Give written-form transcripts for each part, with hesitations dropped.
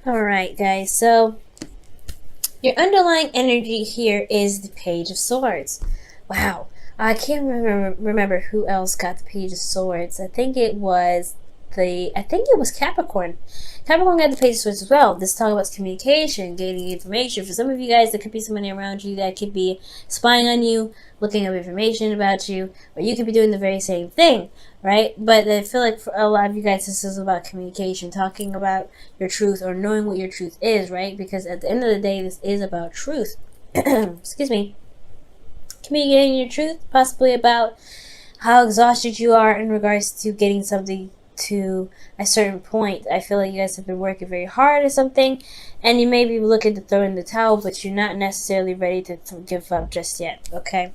Alright, guys, so your underlying energy here is the Page of Swords. Wow. I can't remember who else got the Page of Swords. I think it was Capricorn. Capricorn got the Page of Swords as well. This talk about communication, gaining information. For some of you guys, there could be somebody around you that could be spying on you, looking up information about you, or you could be doing the very same thing, right? But I feel like for a lot of you guys, this is about communication, talking about your truth or knowing what your truth is, right? Because at the end of the day, this is about truth. Excuse me. Communicating your truth, possibly about how exhausted you are in regards to getting something to a certain point. I feel like you guys have been working very hard or something, and you may be looking to throw in the towel, but you're not necessarily ready to give up just yet, okay?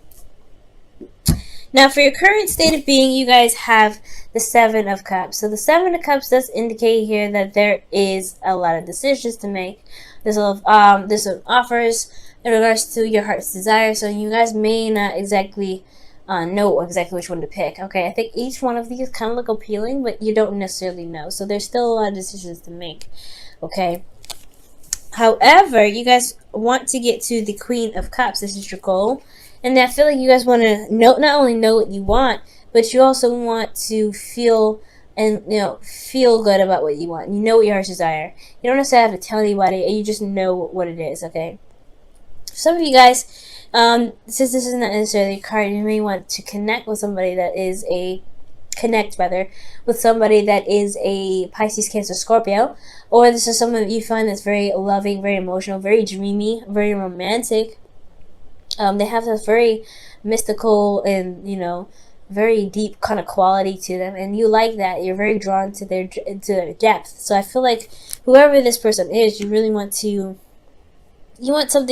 Now, for your current state of being, you guys have the Seven of Cups. So the Seven of Cups does indicate here that there is a lot of decisions to make. There's some offers in regards to your heart's desire, so you guys may not exactly know exactly which one to pick. Okay, I think each one of these kind of look appealing, but you don't necessarily know. So there's still a lot of decisions to make. Okay. However, you guys want to get to the Queen of Cups. This is your goal. And I feel like you guys want to not only know what you want, but you also want to feel good about what you want. You know what your heart's desire. You don't necessarily have to tell anybody, and you just know what it is, okay? For some of you guys, since this is not necessarily a card, you may want to connect with somebody that is a Pisces, Cancer, Scorpio, or this is someone that you find that's very loving, very emotional, very dreamy, very romantic. They have this very mystical and, very deep kind of quality to them, and you like that. You're very drawn to their depth. So I feel like whoever this person is, you really want something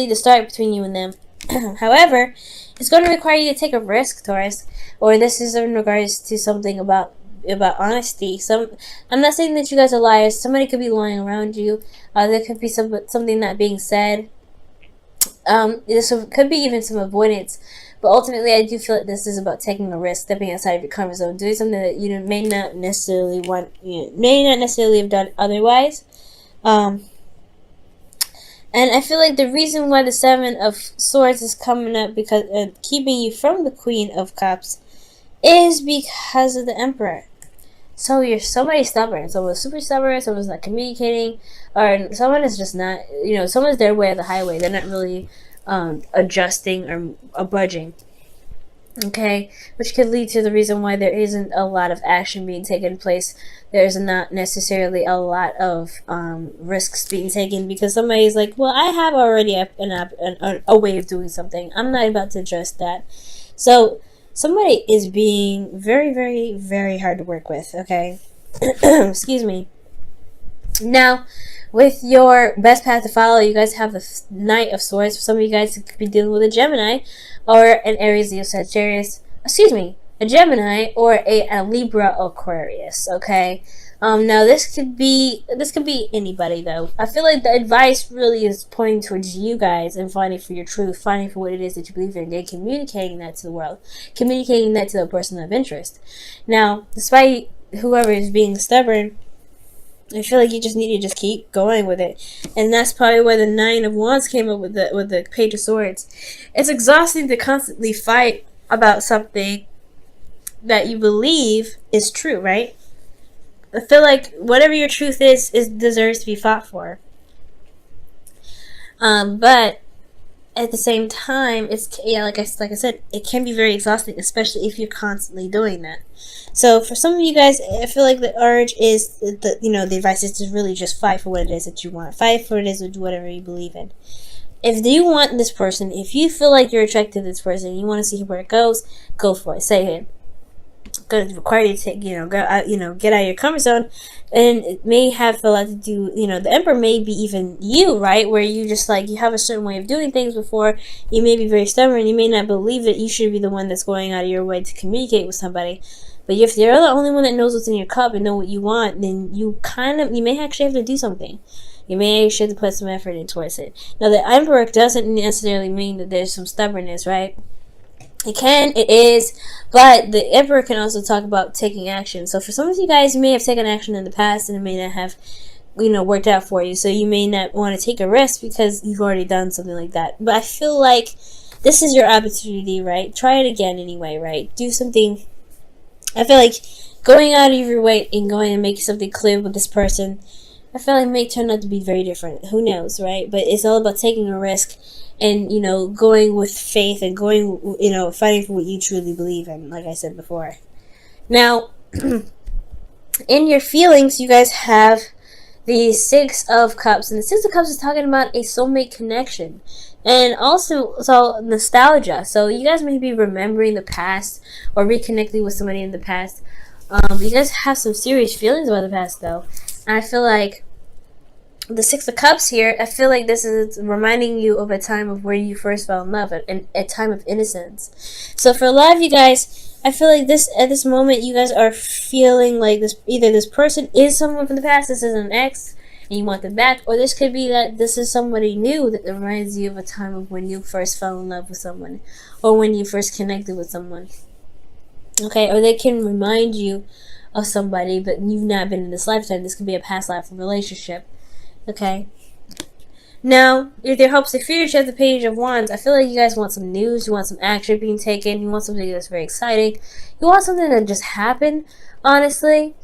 to start between you and them. However, it's going to require you to take a risk, Taurus, or this is in regards to something about honesty. I'm not saying that you guys are liars. Somebody could be lying around you. There could be something not being said. This could be even some avoidance, but ultimately I do feel like this is about taking a risk, stepping outside of your comfort zone, doing something that you may not necessarily have done otherwise. And I feel like the reason why the Seven of Swords is coming up because keeping you from the Queen of Cups is because of the Emperor. So you're somebody stubborn. Someone's super stubborn, someone's not communicating, or someone is just not, someone's their way of the highway. They're not really adjusting or budging. Okay? Which could lead to the reason why there isn't a lot of action being taken place. There's not necessarily a lot of risks being taken because somebody's like, well, I have already a way of doing something. I'm not about to adjust that. So somebody is being very, very, very hard to work with, okay? Excuse me. Now, with your best path to follow, you guys have the Knight of Swords. For some of you guys, it could be dealing with a Gemini or an Aries, Leo, Sagittarius. A Gemini or a Libra, Aquarius, okay? Now this could be anybody though. I feel like the advice really is pointing towards you guys and finding for your truth, finding for what it is that you believe in, and communicating that to the world, communicating that to the person of interest. Now, despite whoever is being stubborn, I feel like you just need to just keep going with it, and that's probably where the Nine of Wands came up with the Page of Swords. It's exhausting to constantly fight about something that you believe is true, right? I feel like whatever your truth is deserves to be fought for. But at the same time, like I said, it can be very exhausting, especially if you're constantly doing that. So for some of you guys, I feel like the urge is the advice is to really just fight for what it is that you want. Fight for what it is, whatever you believe in. If you want this person, if you feel like you're attracted to this person, and you want to see where it goes, go for it. Say it. Going to require you to take, get out of your comfort zone, and it may have a lot to do, the Emperor may be even you, right, where you just you have a certain way of doing things before, you may be very stubborn, you may not believe that you should be the one that's going out of your way to communicate with somebody, but if you're the only one that knows what's in your cup and know what you want, then you may actually have to do something. You may actually have to put some effort in towards it. Now, the Emperor doesn't necessarily mean that there's some stubbornness, right? It is, but the Emperor can also talk about taking action. So for some of you guys, you may have taken action in the past and it may not have worked out for you. So you may not want to take a risk because you've already done something like that. But I feel like this is your opportunity, right? Try it again anyway, right? Do something. I feel like going out of your way and going and making something clear with this person, I feel like may turn out to be very different. Who knows, right? But it's all about taking a risk and, going with faith and going, fighting for what you truly believe in, like I said before. Now, in your feelings, you guys have the Six of Cups. And the Six of Cups is talking about a soulmate connection. And also, so nostalgia. So you guys may be remembering the past or reconnecting with somebody in the past. You guys have some serious feelings about the past, though. And I feel like the Six of Cups here, I feel like this is reminding you of a time of where you first fell in love, and a time of innocence. So for a lot of you guys, I feel like at this moment, you guys are feeling like either this person is someone from the past, this is an ex, and you want them back, or this could be that this is somebody new that reminds you of a time of when you first fell in love with someone, or when you first connected with someone. Okay, or they can remind you of somebody, but you've not been in this lifetime. This could be a past life relationship. Okay. Now, if their hopes and fears, you have the Page of Wands. I feel like you guys want some news. You want some action being taken. You want something that's very exciting. You want something that just happened, honestly,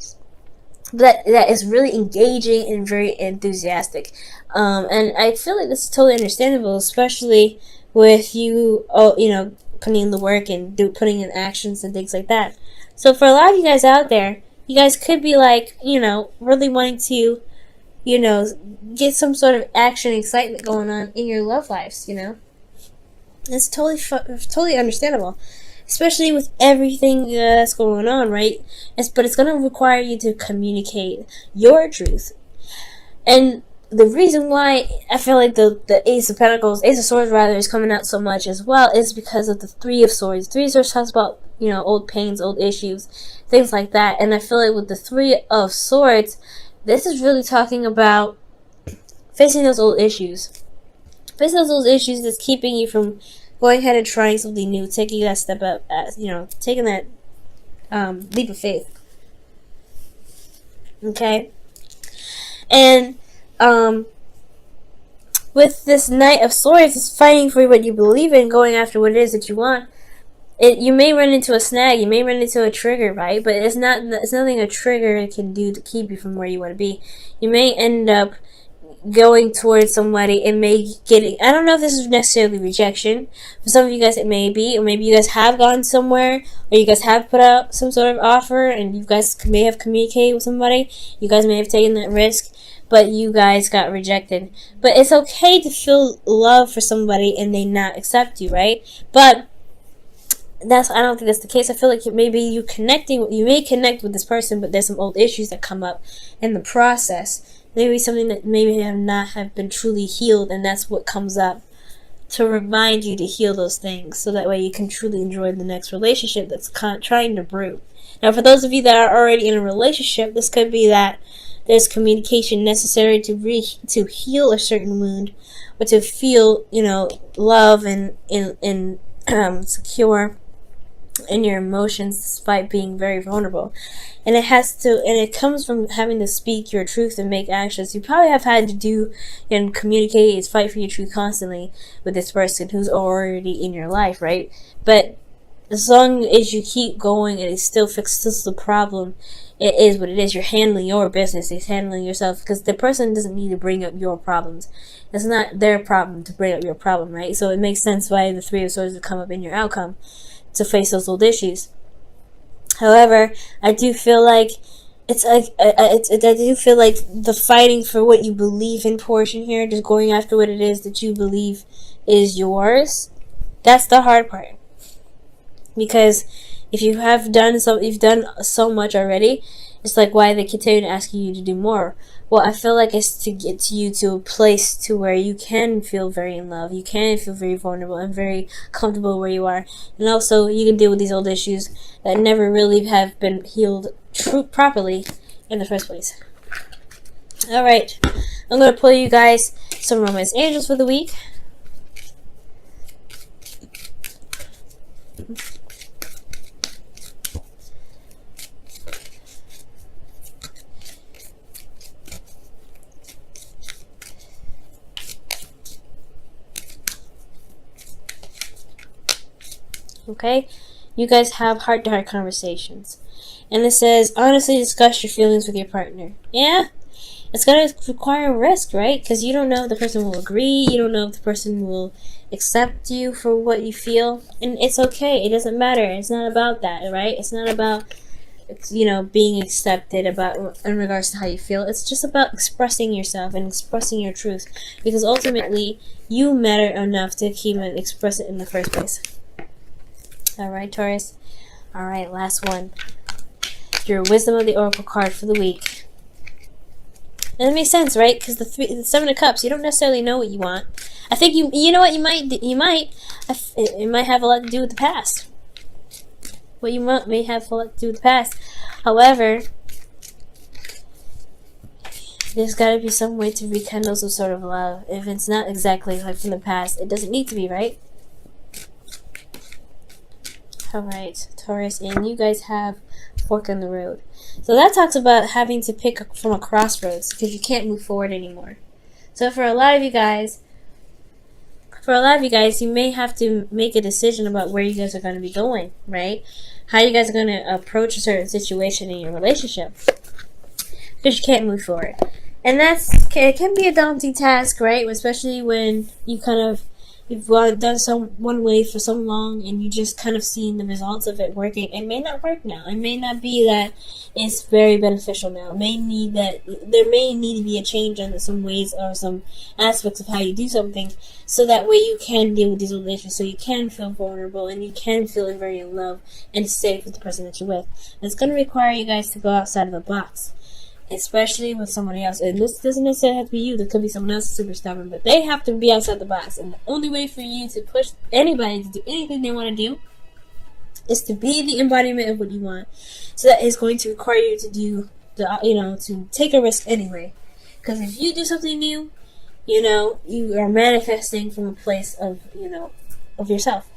that is really engaging and very enthusiastic. And I feel like this is totally understandable, especially with you, putting in the work and putting in actions and things like that. So for a lot of you guys out there, you guys could be like, really wanting to, get some sort of action, excitement going on in your love lives, It's totally understandable, especially with everything that's going on, right? But it's going to require you to communicate your truth. And the reason why I feel like the Ace of Swords rather, is coming out so much as well is because of the Three of Swords. Three of Swords talks about, old pains, old issues, things like that. And I feel like with the Three of Swords, this is really talking about facing those old issues. Facing those old issues that's keeping you from going ahead and trying something new, taking that step up, taking that leap of faith. Okay? And with this Knight of Swords, it's fighting for what you believe in, going after what it is that you want. You may run into a snag, you may run into a trigger, right? But it's nothing a trigger can do to keep you from where you want to be. You may end up going towards somebody and I don't know if this is necessarily rejection. For some of you guys it may be, or maybe you guys have gone somewhere, or you guys have put out some sort of offer and you guys may have communicated with somebody. You guys may have taken that risk, but you guys got rejected. But it's okay to feel love for somebody and they not accept you, right? But I don't think that's the case. I feel like maybe you may connect with this person, but there's some old issues that come up in the process. Maybe something that maybe have been truly healed, and that's what comes up to remind you to heal those things, so that way you can truly enjoy the next relationship that's trying to brew. Now, for those of you that are already in a relationship, this could be that there's communication necessary to heal a certain wound, or to feel, love and secure in your emotions despite being very vulnerable. And it comes from having to speak your truth and make actions. You probably have had to do and communicate and fight for your truth constantly with this person who's already in your life, right? But as long as you keep going and it still fixes the problem, it is what it is. You're handling your business. It's handling yourself, because the person doesn't need to bring up your problems. It's not their problem to bring up your problem, right? So it makes sense why the Three of Swords would come up in your outcome, to face those old issues. However, I do feel like I do feel like the fighting for what you believe in portion here, just going after what it is that you believe is yours, that's the hard part. Because if you've done so much already, it's like, why are they continuing asking you to do more? Well, I feel like it's to get you to a place to where you can feel very in love, you can feel very vulnerable and very comfortable where you are, and also you can deal with these old issues that never really have been healed properly in the first place. Alright, I'm going to pull you guys some romance angels for the week. Okay? You guys have heart-to-heart conversations. And it says, honestly discuss your feelings with your partner. Yeah? It's going to require risk, right? Because you don't know if the person will agree. You don't know if the person will accept you for what you feel. And it's okay. It doesn't matter. It's not about that, right? It's not about, being accepted in regards to how you feel. It's just about expressing yourself and expressing your truth. Because ultimately, you matter enough to keep and express it in the first place. Alright, Taurus. Alright, last one. Your Wisdom of the Oracle card for the week. And it makes sense, right? Because the Seven of Cups, you don't necessarily know what you want. I think you know what, it might have a lot to do with the past. What you want may have a lot to do with the past. However, there's got to be some way to rekindle some sort of love. If it's not exactly like from the past, it doesn't need to be, right? Alright, Taurus, and you guys have fork in the road. So that talks about having to pick from a crossroads because you can't move forward anymore. So for a lot of you guys, you may have to make a decision about where you guys are going to be going, right? How you guys are going to approach a certain situation in your relationship because you can't move forward. And it can be a daunting task, right? Especially when you've done one way for so long and you just kind of seen the results of it working. It may not work now. It may not be that it's very beneficial now. There may need to be a change in some ways or some aspects of how you do something, so that way you can deal with these relations, so you can feel vulnerable and you can feel very in love and safe with the person that you're with. And it's going to require you guys to go outside of the box, especially with somebody else. And this doesn't necessarily have to be you. There could be someone else super stubborn, but they have to be outside the box. And the only way for you to push anybody to do anything they want to do is to be the embodiment of what you want. So that is going to require you to do to take a risk anyway. Because if you do something new, you are manifesting from a place of yourself.